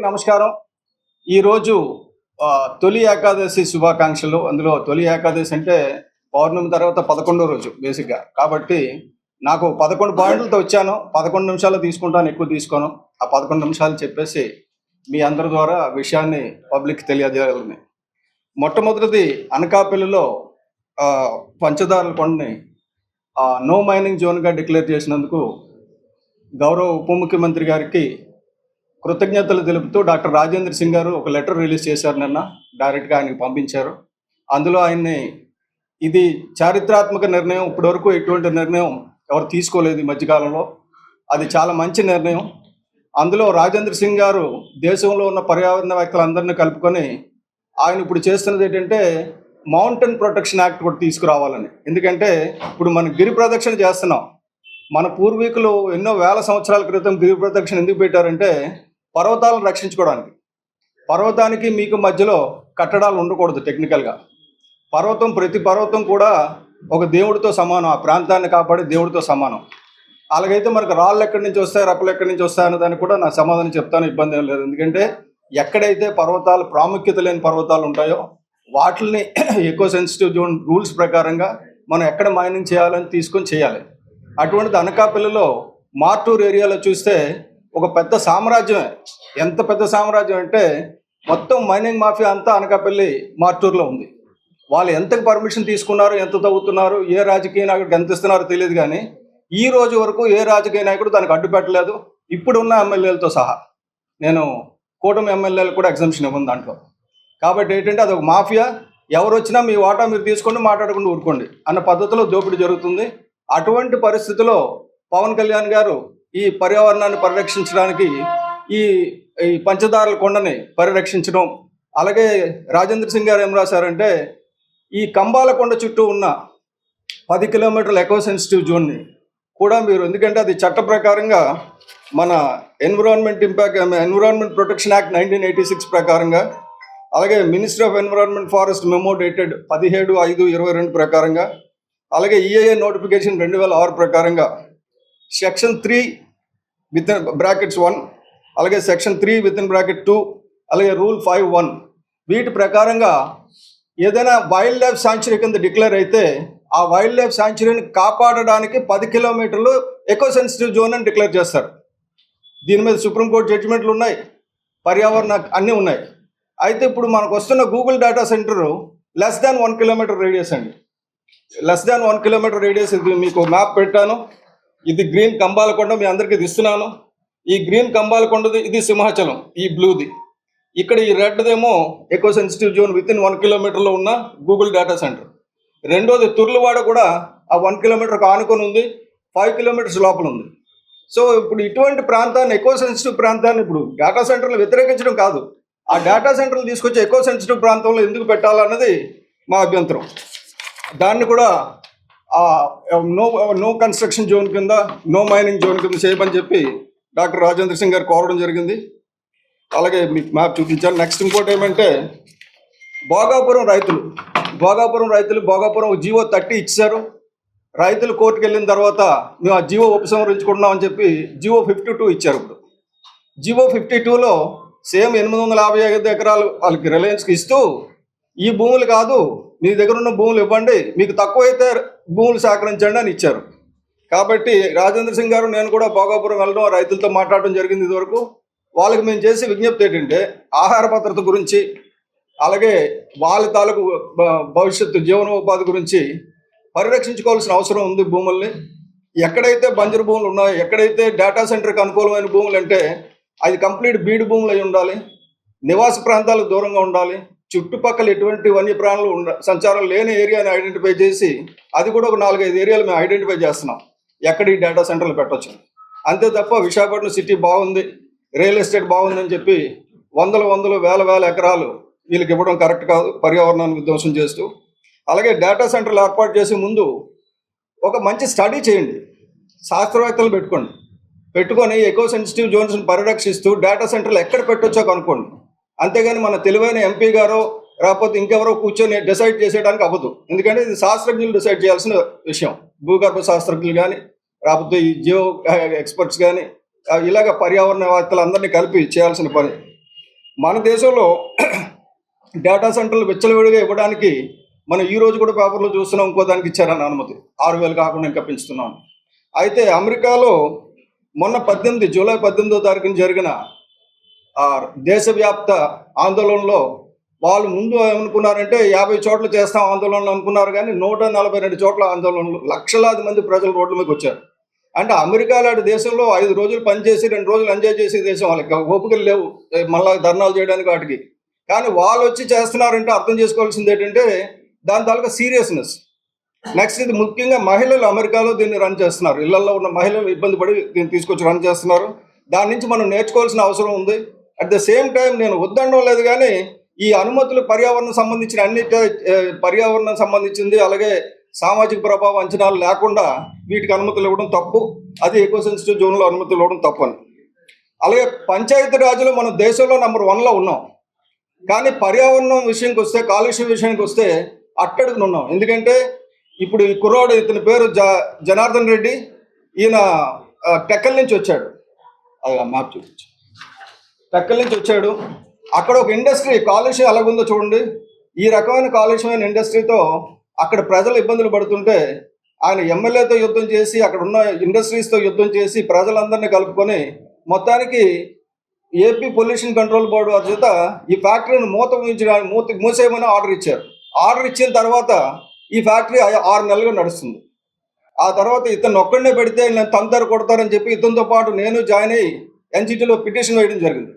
నమస్కారం. ఈరోజు తొలి ఏకాదశి శుభాకాంక్షలు. అందులో తొలి ఏకాదశి అంటే పౌర్ణమి తర్వాత 11వ రోజు బేసిక్గా. కాబట్టి నాకు 11 పాయింట్లతో వచ్చాను. 11 నిమిషాలు తీసుకుంటాను, ఎక్కువ తీసుకోను. ఆ 11 నిమిషాలు చెప్పేసి మీ అందరి ద్వారా విషయాన్ని పబ్లిక్ తెలియజేయాలని. మొట్టమొదటిది, అనకాపల్లిలో పంచదారల కొండని నో మైనింగ్ జోన్గా డిక్లేర్ చేసినందుకు గౌరవ ఉప ముఖ్యమంత్రి గారికి కృతజ్ఞతలు తెలుపుతూ డాక్టర్ రాజేంద్ర సింగ్ గారు ఒక లెటర్ రిలీజ్ చేశారు. నిన్న డైరెక్ట్గా ఆయనకి పంపించారు. అందులో ఆయన్ని ఇది చారిత్రాత్మక నిర్ణయం, ఇప్పటివరకు ఎటువంటి నిర్ణయం ఎవరు తీసుకోలేదు ఈ మధ్యకాలంలో, అది చాలా మంచి నిర్ణయం. అందులో రాజేంద్ర సింగ్ గారు దేశంలో ఉన్న పర్యావరణవేత్తలందరినీ కలుపుకొని ఆయన ఇప్పుడు చేస్తున్నది ఏంటంటే మౌంటైన్ ప్రొటెక్షన్ యాక్ట్ కూడా తీసుకురావాలని. ఎందుకంటే ఇప్పుడు మనం గిరి ప్రదక్షిణ చేస్తున్నాం. మన పూర్వీకులు ఎన్నో వేల సంవత్సరాల క్రితం గిరి ప్రదక్షిణ ఎందుకు పెట్టారంటే పర్వతాలను రక్షించుకోవడానికి. పర్వతానికి మీకు మధ్యలో కట్టడాలు ఉండకూడదు. టెక్నికల్గా ప్రతి పర్వతం కూడా ఒక దేవుడితో సమానం, ఆ ప్రాంతాన్ని కాపాడే దేవుడితో సమానం. అలాగైతే మనకు రాళ్ళు ఎక్కడి నుంచి వస్తాయి, రప్పలు ఎక్కడి నుంచి వస్తాయి అనే దానికి కూడా నా సమాధానం చెప్తాను, ఇబ్బంది ఏం లేదు. ఎందుకంటే ఎక్కడైతే పర్వతాలు, ప్రాముఖ్యత లేని పర్వతాలు ఉంటాయో వాటిని ఎకో సెన్సిటివ్ జోన్ రూల్స్ ప్రకారంగా మనం ఎక్కడ మైనింగ్ చేయాలని తీసుకొని చేయాలి. అటువంటిది అనకాపల్లిలో మార్టూర్ ఏరియాలో చూస్తే ఒక పెద్ద సామ్రాజ్యమే. ఎంత పెద్ద సామ్రాజ్యం అంటే మొత్తం మైనింగ్ మాఫియా అంతా అనకాపల్లి మార్టూర్లో ఉంది. వాళ్ళు ఎంతకు పర్మిషన్ తీసుకున్నారు, ఎంత తవ్వుతున్నారు, ఏ రాజకీయ నాయకుడికి ఎంత ఇస్తున్నారో తెలియదు. కానీ ఈ రోజు వరకు ఏ రాజకీయ నాయకుడు దానికి అడ్డు పెట్టలేదు, ఇప్పుడున్న ఎమ్మెల్యేలతో సహా. నేను కూటమి ఎమ్మెల్యేలు కూడా ఎగ్జంప్షన్ ఇవ్వను దాంట్లో. కాబట్టి ఏంటంటే అది ఒక మాఫియా. ఎవరు వచ్చినా మీ వాటా మీరు తీసుకోండి, మాట్లాడకుండా ఊరుకోండి అన్న పద్ధతిలో దోపిడీ జరుగుతుంది. అటువంటి పరిస్థితిలో పవన్ కళ్యాణ్ గారు ఈ పర్యావరణాన్ని పరిరక్షించడానికి ఈ పంచదారల కొండని పరిరక్షించడం, అలాగే రాజేంద్ర సింగ్ గారు ఏం రాశారంటే ఈ కంబాల కొండ చుట్టూ ఉన్న 10 కిలోమీటర్ల ఎకో సెన్సిటివ్ జోన్ని కూడా మీరు, ఎందుకంటే అది చట్ట ప్రకారంగా మన ఎన్విరాన్మెంట్ ప్రొటెక్షన్ యాక్ట్ 1986 ప్రకారంగా, అలాగే ministry of environment forest memo dated 17/5/22 ప్రకారంగా, అలాగే ఈఏఏ నోటిఫికేషన్ 2006 ప్రకారంగా సెక్షన్ 3 విత్ బ్రాకెట్స్ 1, అలాగే సెక్షన్ 3 విత్ ఇన్ బ్రాకెట్ 2, అలాగే రూల్ 5(1) వీటి ప్రకారంగా ఏదైనా వైల్డ్ లైఫ్ శాంచురీ కింద డిక్లేర్ అయితే ఆ వైల్డ్ లైఫ్ శాంచురీని కాపాడడానికి 10 కిలోమీటర్లు ఎకో సెన్సిటివ్ జోన్ అని డిక్లేర్ చేస్తారు. దీని మీద సుప్రీంకోర్టు జడ్జిమెంట్లు ఉన్నాయి, పర్యావరణ అన్నీ ఉన్నాయి. అయితే ఇప్పుడు మనకు వస్తున్న Google data centre less than 1 kilometre radius అండి. Less than 1 kilometre radius. ఇది మీకు మ్యాప్ పెట్టాను. ఇది గ్రీన్ కంబాలకొండ, మీ అందరికీ ఇది ఇస్తున్నాను. ఈ గ్రీన్ కంబాలకొండది, ఇది సింహాచలం, ఈ బ్లూది. ఇక్కడ ఈ రెడ్దేమో eco sensitive zone within 1 కిలోమీటర్లో ఉన్న గూగుల్ డేటా సెంటర్. రెండోది తుర్లవాడ కూడా ఆ 1 కిలోమీటర్కి ఆనుకొని ఉంది, 5 కిలోమీటర్స్ లోపల ఉంది. సో ఇప్పుడు ఇటువంటి ప్రాంతాన్ని, ఎకో సెన్సిటివ్ ప్రాంతాన్ని ఇప్పుడు డేటా సెంటర్లు వ్యతిరేకించడం కాదు, ఆ డేటా సెంటర్లు తీసుకొచ్చి ఎకో సెన్సిటివ్ ప్రాంతంలో ఎందుకు పెట్టాలన్నది మా అభ్యంతరం. దాన్ని కూడా నో కన్స్ట్రక్షన్ జోన్ కింద, నో మైనింగ్ జోన్ కింద చేయమని చెప్పి డాక్టర్ రాజేంద్ర సింగ్ గారు కోరడం జరిగింది. అలాగే మీకు మ్యాప్ చూపించాను. నెక్స్ట్ ఇంకోటి ఏమంటే భోగాపురం రైతులు భోగాపురం జీవో 30 ఇచ్చారు. రైతులు కోర్టుకు వెళ్ళిన తర్వాత మేము ఆ జీవో ఉపసంహరించుకుంటున్నాం అని చెప్పి జీవో 52 ఇచ్చారు. ఇప్పుడు జీవో 52లో సేమ్ 855 ఎకరాలు వాళ్ళకి రిలయన్స్కి ఇస్తూ ఈ భూములు కాదు, మీ దగ్గర ఉన్న భూములు ఇవ్వండి, మీకు తక్కువైతే భూములు సేకరించండి అని ఇచ్చారు. కాబట్టి రాజేంద్ర సింగ్ గారు, నేను కూడా భోగాపురం వెళ్ళడం, రైతులతో మాట్లాడడం జరిగింది. ఇదివరకు వాళ్ళకి మేము చేసే విజ్ఞప్తి ఏంటంటే ఆహార భద్రత గురించి, అలాగే వాళ్ళ తాలూకు భవిష్యత్తు జీవనోపాధి గురించి పరిరక్షించుకోవాల్సిన అవసరం ఉంది. భూముల్ని ఎక్కడైతే బంజరు భూములు ఉన్నాయో, ఎక్కడైతే డేటా సెంటర్కి అనుకూలమైన భూములు అంటే అది కంప్లీట్ బీడు భూములు అయి ఉండాలి, నివాస ప్రాంతాలకు దూరంగా ఉండాలి, చుట్టుపక్కల ఎటువంటి వన్యప్రాణులు సంచారం లేని ఏరియాని ఐడెంటిఫై చేసి, అది కూడా ఒక 4-5 ఏరియాలు మేము ఐడెంటిఫై చేస్తున్నాం ఎక్కడ ఈ డేటా సెంటర్లు పెట్టవచ్చు. అంతే తప్ప విశాఖపట్నం సిటీ బాగుంది, రియల్ ఎస్టేట్ బాగుందని చెప్పి వేల ఎకరాలు వీళ్ళకి ఇవ్వడం కరెక్ట్ కాదు, పర్యావరణాన్ని విధ్వంసం చేస్తూ. అలాగే డేటా సెంటర్లు ఏర్పాటు చేసే ముందు ఒక మంచి స్టడీ చేయండి, శాస్త్రవేత్తలు పెట్టుకొని ఎకో సెన్సిటివ్ జోన్స్ని పరిరక్షిస్తూ డేటా సెంటర్లు ఎక్కడ పెట్టొచ్చో కనుక్కోండి. అంతేగాని మన తెలివైన ఎంపీ గారో రాకపోతే ఇంకెవరో కూర్చొని డిసైడ్ చేసేయడానికి అవ్వదు. ఎందుకంటే ఇది శాస్త్రజ్ఞులు డిసైడ్ చేయాల్సిన విషయం. భూగర్భ శాస్త్రజ్ఞులు కానీ, రాకపోతే ఈ జియో ఎక్స్పర్ట్స్ కానీ, ఇలాగ పర్యావరణవేత్తలు అందరినీ కలిపి చేయాల్సిన పని. మన దేశంలో డేటా సెంటర్లు విచ్చలవిడిగా ఇవ్వడానికి మనం ఈ రోజు కూడా పేపర్లో చూస్తున్నాం, ఇంకో దానికి ఇచ్చారని అనుమతి 6,000 కాకుండా ఇంకా పెంచుతున్నాం. అయితే అమెరికాలో మొన్న జూలై 18వ తారీఖున జరిగిన దేశవ్యాప్త ఆందోళనలో వాళ్ళు ముందు ఏమనుకున్నారంటే 50 చోట్ల చేస్తాం ఆందోళనలు అనుకున్నారు, కానీ 142 చోట్ల ఆందోళనలు, లక్షలాది మంది ప్రజలు రోడ్ల మీదకి వచ్చారు. అంటే అమెరికా లాంటి దేశంలో 5 రోజులు పనిచేసి 2 రోజులు ఎంజాయ్ చేసే దేశం, వాళ్ళకి ఓపికలు లేవు మళ్ళా ధర్నాలు చేయడానికి వాటికి. కానీ వాళ్ళు వచ్చి చేస్తున్నారంటే అర్థం చేసుకోవాల్సింది ఏంటంటే దాని తాలూకా సీరియస్నెస్. నెక్స్ట్ ఇది ముఖ్యంగా మహిళలు అమెరికాలో దీన్ని రన్ చేస్తున్నారు. ఇళ్లలో ఉన్న మహిళలు ఇబ్బంది పడి దీన్ని తీసుకొచ్చి రన్ చేస్తున్నారు. దాని నుంచి మనం నేర్చుకోవాల్సిన అవసరం ఉంది. అట్ ద సేమ్ టైం నేను వద్దనడం లేదు, కానీ ఈ అనుమతులు పర్యావరణం సంబంధించిన పర్యావరణం సంబంధించింది, అలాగే సామాజిక ప్రభావ అంచనాలు లేకుండా వీటికి అనుమతులు ఇవ్వడం తప్పు. అది ఎకో సెన్సిటివ్ జోన్లో అనుమతులు ఇవ్వడం తప్పు అని. అలాగే పంచాయతీ రాజులో మన దేశంలో నెంబర్ 1లో ఉన్నాం, కానీ పర్యావరణం విషయానికి వస్తే, కాలుష్యం విషయానికి వస్తే అట్టడుగున ఉన్నాం. ఎందుకంటే ఇప్పుడు ఈ కుర్రాడు, ఇతని పేరు జనార్దన్ రెడ్డి, ఈయన టెక్కల్ నుంచి వచ్చాడు. అది మ్యాప్ చూపించు. టెక్కల్ నుంచి వచ్చాడు. అక్కడ ఒక ఇండస్ట్రీ కాలుష్యం ఎలాగుందో చూడండి. ఈ రకమైన కాలుష్యమైన ఇండస్ట్రీతో అక్కడ ప్రజలు ఇబ్బందులు పడుతుంటే ఆయన ఎమ్మెల్యేతో యుద్ధం చేసి, అక్కడ ఉన్న ఇండస్ట్రీస్తో యుద్ధం చేసి ప్రజలందరినీ కలుపుకొని మొత్తానికి ఏపీ పొల్యూషన్ కంట్రోల్ బోర్డు వారి చేత ఈ ఫ్యాక్టరీని మూసేయమని ఆర్డర్ ఇచ్చారు. ఆర్డర్ ఇచ్చిన తర్వాత ఈ ఫ్యాక్టరీ 6 నెలలుగా నడుస్తుంది. ఆ తర్వాత ఇతను ఒక్కడనే పెడితే నేను తంతారు కొడతారని చెప్పి ఇతనితో పాటు నేను జాయిన్ అయ్యి ఎన్జిటీలో పిటిషన్ వేయడం జరిగింది.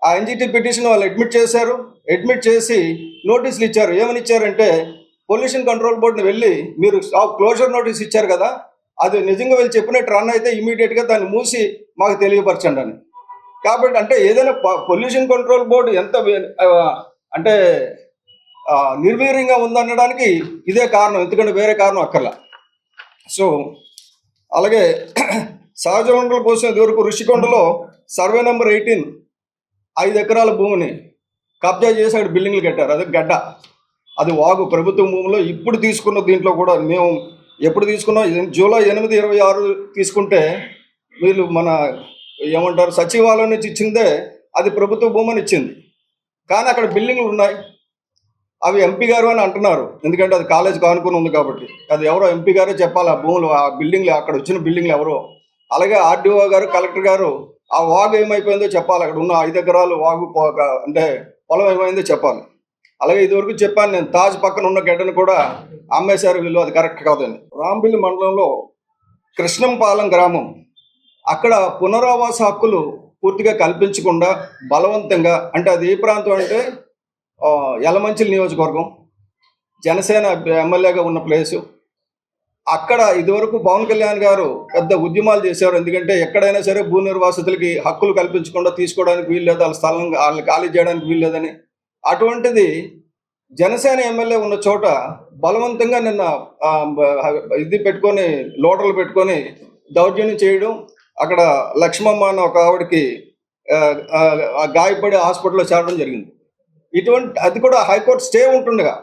ఆ ఎన్జిటీ పిటిషన్ వాళ్ళు అడ్మిట్ చేశారు. అడ్మిట్ చేసి నోటీసులు ఇచ్చారు. ఏమని ఇచ్చారంటే, పొల్యూషన్ కంట్రోల్ బోర్డుని వెళ్ళి మీరు క్లోజర్ నోటీస్ ఇచ్చారు కదా, అది నిజంగా వీళ్ళు చెప్పినట్టు రన్ అయితే ఇమీడియట్గా దాన్ని మూసి మాకు తెలియపరచండి అని. కాబట్టి అంటే ఏదైనా పొల్యూషన్ కంట్రోల్ బోర్డు ఎంత అంటే నిర్వీర్యంగా ఉందనడానికి ఇదే కారణం, ఎందుకంటే వేరే కారణం అక్కర్లా. సో అలాగే సహజ వనరుల కోసం ఇదివరకు ఋషికొండలో సర్వే నెంబర్ 18 5 ఎకరాల భూమిని కబ్జా చేసి అక్కడ బిల్డింగ్లు కట్టారు. అది గడ్డ, అది వాగు, ప్రభుత్వ భూమిలో. ఇప్పుడు తీసుకున్న దీంట్లో కూడా మేము ఎప్పుడు తీసుకున్నాం, జూలై 8, 26 తీసుకుంటే వీళ్ళు మన ఏమంటారు సచివాలయం నుంచి ఇచ్చిందే అది ప్రభుత్వ భూమిని ఇచ్చింది. కానీ అక్కడ బిల్డింగ్లు ఉన్నాయి, అవి ఎంపీ గారు అని అంటున్నారు. ఎందుకంటే అది కాలేజీకి ఆనుకుని ఉంది కాబట్టి. అది ఎవరో ఎంపీ గారే చెప్పాలి ఆ భూములు, ఆ బిల్డింగ్లు, అక్కడ వచ్చిన బిల్డింగ్లు ఎవరో. అలాగే ఆర్డీఓ గారు, కలెక్టర్ గారు ఆ వాగు ఏమైపోయిందో చెప్పాలి. అక్కడ ఉన్న 5 ఎకరాలు వాగు అంటే పొలం ఏమైందో చెప్పాలి. అలాగే ఇదివరకు చెప్పాను నేను, తాజ్ పక్కన ఉన్న గడ్డను కూడా అమ్మేశారు వీళ్ళు, అది కరెక్ట్ కాదని. రాంబిల్లి మండలంలో కృష్ణంపాలెం గ్రామం, అక్కడ పునరావాస హక్కులు పూర్తిగా కల్పించకుండా బలవంతంగా, అంటే అది ఏ ప్రాంతం అంటే యలమంచిలి నియోజకవర్గం, జనసేన ఎమ్మెల్యేగా ఉన్న ప్లేసు. అక్కడ ఇదివరకు పవన్ కళ్యాణ్ గారు పెద్ద ఉద్యమాలు చేశారు. ఎందుకంటే ఎక్కడైనా సరే భూ నిర్వాసితులకి హక్కులు కల్పించకుండా తీసుకోవడానికి వీల్లేదు, వాళ్ళ స్థలం వాళ్ళని ఖాళీ చేయడానికి వీల్లేదని. అటువంటిది జనసేన ఎమ్మెల్యే ఉన్న చోట బలవంతంగా నిన్న ఇది పెట్టుకొని, లోటర్లు పెట్టుకొని దౌర్జన్యం చేయడం. అక్కడ లక్ష్మమ్మ అన్న ఒక ఆవిడకి గాయపడి హాస్పిటల్లో చేరడం జరిగింది. అది కూడా హైకోర్టు స్టే ఉంటుండగా,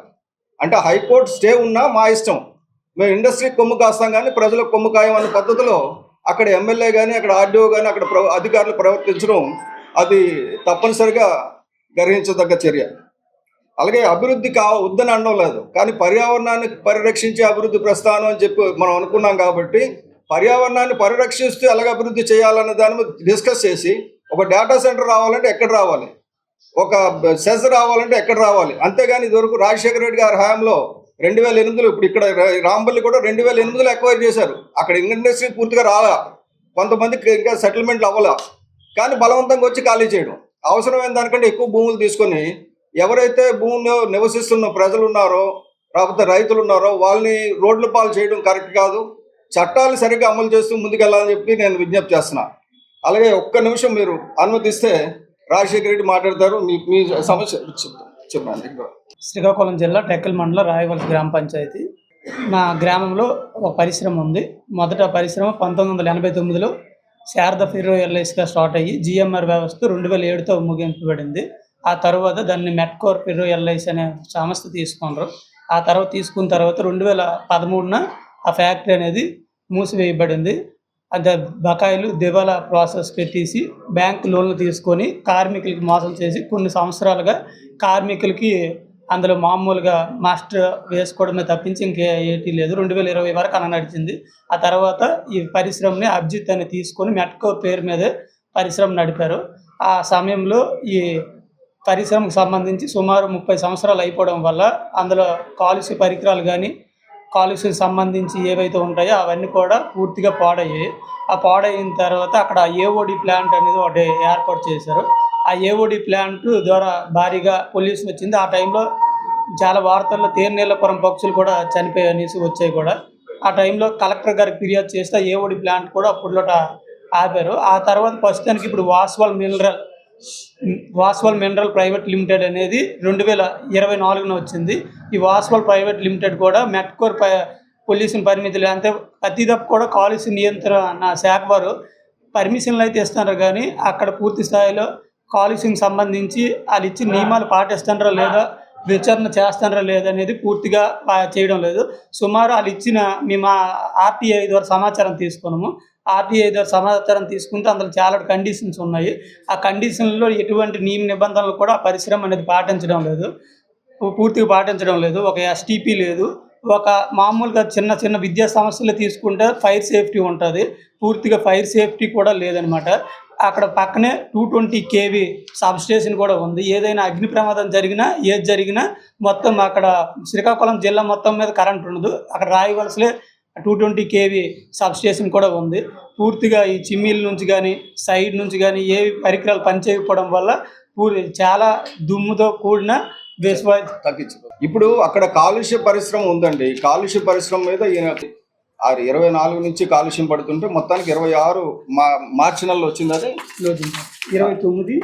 అంటే హైకోర్టు స్టే ఉన్నా మా ఇష్టం, మేము ఇండస్ట్రీకి కొమ్ము కాస్తాం కానీ ప్రజలకు కొమ్ము కాయం అనే పద్ధతిలో అక్కడ ఎమ్మెల్యే కానీ, అక్కడ ఆర్డీఓ కానీ, అక్కడ అధికారులు ప్రవర్తించడం అది తప్పనిసరిగా గ్రహించదగ్గ చర్య. అలాగే అభివృద్ధి వద్దని అనడం లేదు, కానీ పర్యావరణాన్ని పరిరక్షించే అభివృద్ధి ప్రస్థానం అని చెప్పి మనం అనుకున్నాం. కాబట్టి పర్యావరణాన్ని పరిరక్షిస్తూ ఎలాగ అభివృద్ధి చేయాలన్న దాని మీద డిస్కస్ చేసి, ఒక డేటా సెంటర్ రావాలంటే ఎక్కడ రావాలి, ఒక సెజ్ రావాలంటే ఎక్కడ రావాలి. అంతేగాని ఇదివరకు రాజశేఖర రెడ్డి గారి హయాంలో 2008లో, ఇప్పుడు ఇక్కడ రాంబల్లి కూడా 2008లో ఎక్వైర్ చేశారు. అక్కడ ఇండస్ట్రీ పూర్తిగా రాలా, కొంతమందికి ఇంకా సెటిల్మెంట్లు అవ్వాలా, కానీ బలవంతంగా వచ్చి ఖాళీ చేయడం. అవసరమైన దానికంటే ఎక్కువ భూములు తీసుకొని ఎవరైతే భూమిలో నివసిస్తున్న ప్రజలు ఉన్నారో, లేకపోతే రైతులు ఉన్నారో వాళ్ళని రోడ్ల పాలు చేయడం కరెక్ట్ కాదు. చట్టాలు సరిగ్గా అమలు చేస్తూ ముందుకెళ్ళాలని చెప్పి నేను విజ్ఞప్తి చేస్తున్నా. అలాగే ఒక్క నిమిషం మీరు అనుమతిస్తే రాజశేఖర రెడ్డి మాట్లాడతారు. మీ సమస్య చెప్పండి. శ్రీకాకుళం జిల్లా టెక్కల్ మండలం రాయవలస గ్రామ పంచాయతీ. మా గ్రామంలో ఒక పరిశ్రమ ఉంది. మొదట పరిశ్రమ 1989లో శారద ఫెర్రో ఎల్ఐస్గా స్టార్ట్ అయ్యి జిఎంఆర్ వ్యవస్థ 2007తో ముగింపబడింది. ఆ తర్వాత దాన్ని మెట్కోర్ ఫెర్రో ఎల్ఐస్ అనే సంస్థ తీసుకున్నారు. ఆ తర్వాత తీసుకున్న తర్వాత 2013న ఆ ఫ్యాక్టరీ అనేది మూసివేయబడింది. అదే బకాయిలు దివాలా ప్రాసెస్ పెట్టేసి బ్యాంక్ లోన్లు తీసుకొని కార్మికులకి మోసం చేసి కొన్ని సంవత్సరాలుగా కార్మికులకి అందులో మామూలుగా మాస్టర్ వేసుకోవడమే తప్పించి ఇంకే ఏటీ లేదు. 2020 వరకు అలా నడిచింది. ఆ తర్వాత ఈ పరిశ్రమని అభిజిత్ అని తీసుకొని మెట్కో పేరు మీదే పరిశ్రమ నడిపారు. ఆ సమయంలో ఈ పరిశ్రమకు సంబంధించి సుమారు 30 సంవత్సరాలు అయిపోవడం వల్ల అందులో కాలుష్య పరికరాలు కానీ, కాలుష్యం సంబంధించి ఏవైతే ఉంటాయో అవన్నీ కూడా పూర్తిగా పాడయ్యాయి. ఆ పాడయిన తర్వాత అక్కడ ఏఓడి ప్లాంట్ అనేది ఒకటి ఏర్పాటు చేశారు. ఆ ఏఓడి ప్లాంట్ ద్వారా భారీగా పొల్యూషన్ వచ్చింది. ఆ టైంలో చాలా వార్తల్లో తేనెలపురం పక్షులు కూడా చనిపోయే న్యూస్ వచ్చాయి కూడా. ఆ టైంలో కలెక్టర్ గారికి ఫిర్యాదు చేస్తే ఏఓడి ప్లాంట్ కూడా అప్పట్లోట ఆపారు. ఆ తర్వాత ప్రస్తుతానికి ఇప్పుడు వాస్వల్ మినరల్ ప్రైవేట్ లిమిటెడ్ అనేది 2024 వచ్చింది. ఈ వాస్వల్ ప్రైవేట్ లిమిటెడ్ కూడా మెట్కోర్ పొల్యూషన్ పరిమితులు అంటే ప్రతి తప్పు కూడా కాలుష్య నియంత్రణ శాఖ వారు పర్మిషన్లు అయితే ఇస్తున్నారు కానీ అక్కడ పూర్తి స్థాయిలో కాలుష్యం సంబంధించి వాళ్ళు ఇచ్చిన నియమాలు పాటిస్తున్నారా లేదా, విచారణ చేస్తున్నారా లేదా అనేది పూర్తిగా చేయడం లేదు. సుమారు వాళ్ళు ఇచ్చిన మేము ఆర్టీఐ ద్వారా సమాచారం తీసుకున్నాము. ఆర్టీఐ ద్వారా సమాచారం తీసుకుంటే అందులో చాలా కండిషన్స్ ఉన్నాయి. ఆ కండిషన్లో ఎటువంటి నియమ నిబంధనలు కూడా ఆ పరిశ్రమ అనేది పూర్తిగా పాటించడం లేదు. ఒక ఎస్టీపీ లేదు. ఒక మామూలుగా చిన్న చిన్న విద్యా సంస్థలు తీసుకుంటే ఫైర్ సేఫ్టీ ఉంటుంది. పూర్తిగా ఫైర్ సేఫ్టీ కూడా లేదనమాట. అక్కడ పక్కనే 220 kV సబ్స్టేషన్ కూడా ఉంది. ఏదైనా అగ్ని ప్రమాదం జరిగినా ఏది జరిగినా మొత్తం అక్కడ శ్రీకాకుళం జిల్లా మొత్తం మీద కరెంట్ ఉండదు. అక్కడ రాయవలసలే 220 kV సబ్స్టేషన్ కూడా ఉంది. పూర్తిగా ఈ చిమ్నీల నుంచి కానీ సైడ్ నుంచి కానీ ఏ పరికరాలు పనిచేయకపోవడం వల్ల చాలా దుమ్ముతో కూడిన తగ్గించు. ఇప్పుడు అక్కడ కాలుష్య పరిశ్రమ ఉందండి. కాలుష్య పరిశ్రమ మీద ఈయన 24 నుంచి కాలుష్యం పడుతుంటే మొత్తానికి 26 మార్చి నెలలో వచ్చింది. అది 29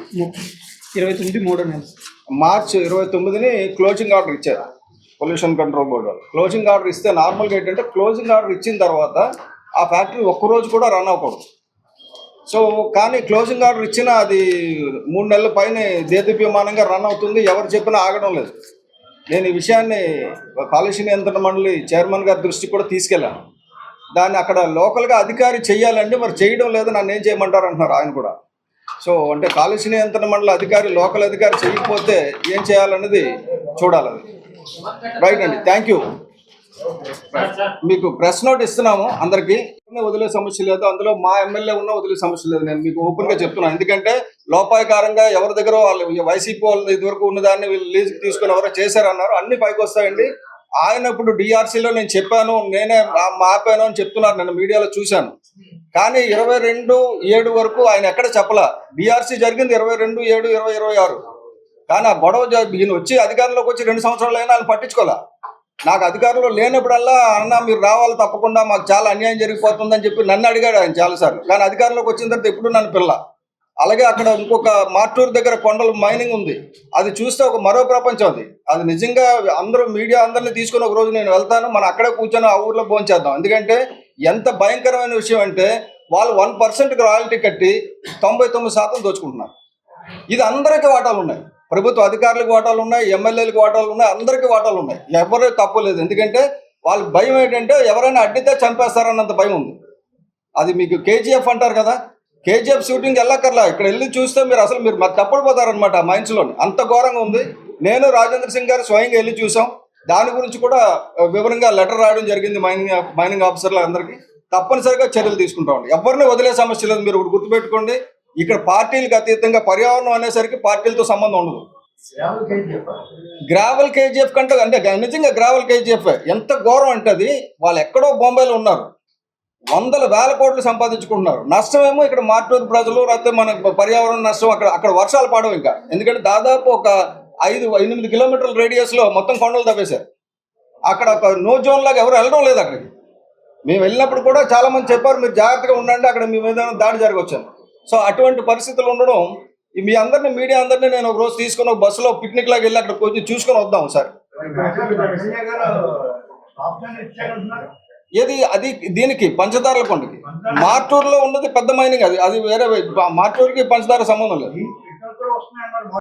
మార్చి 29ని క్లోజింగ్ ఆర్డర్ ఇచ్చారు పొల్యూషన్ కంట్రోల్ బోర్డు వాళ్ళు. క్లోజింగ్ ఆర్డర్ ఇస్తే నార్మల్గా ఏంటంటే క్లోజింగ్ ఆర్డర్ ఇచ్చిన తర్వాత ఆ ఫ్యాక్టరీ ఒక్కరోజు కూడా రన్ అవ్వకూడదు. సో కానీ క్లోజింగ్ ఆర్డర్ ఇచ్చిన అది 3 నెలల పైన దేదీప్యమానంగా రన్ అవుతుంది. ఎవరు చెప్పినా ఆగడం లేదు. నేను ఈ విషయాన్ని కాలుష్య నియంత్రణ మండలి చైర్మన్ గారి దృష్టికి కూడా తీసుకెళ్ళాను. దాన్ని అక్కడ లోకల్గా అధికారి చెయ్యాలంటే మరి చేయడం లేదు, నన్ను ఏం చేయమంటారు అంటున్నారు ఆయన కూడా. సో అంటే కాలుష్య నియంత్రణ మండలి అధికారి లోకల్ అధికారి చేయకపోతే ఏం చేయాలన్నది చూడాలి. రైట్ అండి, థ్యాంక్ యూ. మీకు ప్రెస్ నోట్ ఇస్తున్నాము అందరికీ. వదిలే సమస్య లేదు, అందులో మా ఎమ్మెల్యే ఉన్న వదిలే సమస్య లేదు. నేను మీకు ఓపెన్ గా చెప్తున్నాను. ఎందుకంటే లోపాయకారంగా ఎవరి దగ్గర వాళ్ళు వైసీపీ వాళ్ళు ఇదివరకు ఉన్నదాన్ని వీళ్ళు లీజుకి తీసుకుని ఎవరో చేశారన్నారు. అన్ని పైకి వస్తాయండి. ఆయన ఇప్పుడు డిఆర్సీలో నేను చెప్పాను, నేనే ఆపాను అని చెప్తున్నారు. నేను మీడియాలో చూశాను. కానీ 22/7 వరకు ఆయన ఎక్కడ చెప్పలా. డిఆర్సీ జరిగింది 22/7/2026. కానీ ఆ గొడవ ఈయన వచ్చి అధికారంలోకి వచ్చి 2 సంవత్సరాలు అయినా ఆయన పట్టించుకోలే. నాకు అధికారంలో లేనప్పుడల్లా అన్న మీరు రావాలి తప్పకుండా, మాకు చాలా అన్యాయం జరిగిపోతుందని చెప్పి నన్ను అడిగాడు ఆయన చాలాసార్లు. కానీ అధికారంలోకి వచ్చిన తర్వాత ఎప్పుడు నన్ను పిల్ల. అలాగే అక్కడ ఇంకొక మార్టూరు దగ్గర కొండల మైనింగ్ ఉంది. అది చూస్తే ఒక మరో ప్రపంచం. అది నిజంగా అందరూ మీడియా అందరినీ తీసుకుని ఒక రోజు నేను వెళ్తాను, మనం అక్కడే కూర్చొని ఆ ఊర్లో భోంచేద్దాం. ఎందుకంటే ఎంత భయంకరమైన విషయం అంటే వాళ్ళు 1%కి రాయల్టీ కట్టి 99% దోచుకుంటున్నారు. ఇది అందరికీ వాటాలు ఉన్నాయి. ప్రభుత్వ అధికారులకు వాటాలు ఉన్నాయి, ఎమ్మెల్యేలకు వాటాలు ఉన్నాయి, అందరికీ వాటాలు ఉన్నాయి. ఎవరు తప్పలేదు. ఎందుకంటే వాళ్ళ భయం ఏంటంటే ఎవరైనా అడ్డితే చంపేస్తారన్నంత భయం ఉంది. అది మీకు కేజీఎఫ్ అంటారు కదా, కేజీఎఫ్ షూటింగ్ వెళ్ళక్కర్లా. ఇక్కడ వెళ్ళి చూస్తే మీరు తప్పడిపోతారనమాట ఆ మైండ్స్లోని. అంత ఘోరంగా ఉంది. నేను రాజేంద్ర సింగ్ గారు స్వయంగా వెళ్ళి చూసాం. దాని గురించి కూడా వివరంగా లెటర్ రాయడం జరిగింది మైనింగ్ ఆఫీసర్లు అందరికీ. తప్పనిసరిగా చర్యలు తీసుకుంటామండి. ఎవరిని వదిలే సమస్య లేదు. మీరు ఒకటి గుర్తుపెట్టుకోండి, ఇక్కడ పార్టీలకు అతీతంగా పర్యావరణం అనేసరికి పార్టీలతో సంబంధం ఉండదు. గ్రావెల్ కేజీఎఫ్ కంటే అంటే నిజంగా గ్రావెల్ కేజీఎఫ్ ఎంత ఘోరం అంటే అది వాళ్ళు ఎక్కడో బొంబాయిలో ఉన్నారు, 100,000 కోట్లు సంపాదించుకుంటున్నారు. నష్టమేమో ఇక్కడ మార్టూరు ప్రజలు, లేకపోతే మన పర్యావరణ నష్టం. అక్కడ వర్షాలు పడవు ఇంకా. ఎందుకంటే దాదాపు ఒక 5-8 కిలోమీటర్ల రేడియస్ లో మొత్తం కొండలు తవ్వేశారు. అక్కడ ఒక నో జోన్ లాగా ఎవరు వెళ్ళడం లేదు అక్కడికి. మేము వెళ్ళినప్పుడు కూడా చాలా మంది చెప్పారు మీరు జాగ్రత్తగా ఉండండి, అక్కడ మీ మీద దాడి జరగవచ్చాను. సో అటువంటి పరిస్థితులు ఉండడం, మీ అందరినీ మీడియా అందరినీ నేను ఒక రోజు తీసుకుని ఒక బస్సులో పిక్నిక్ లాగా వెళ్ళి అక్కడ కొంచెం చూసుకొని వద్దాం సార్. అది దీనికి పంచదారల కొండకి మార్టూరులో ఉన్నది పెద్ద మైనింగ్. అది వేరే. మార్టూరుకి పంచదార సంబంధం లేదు.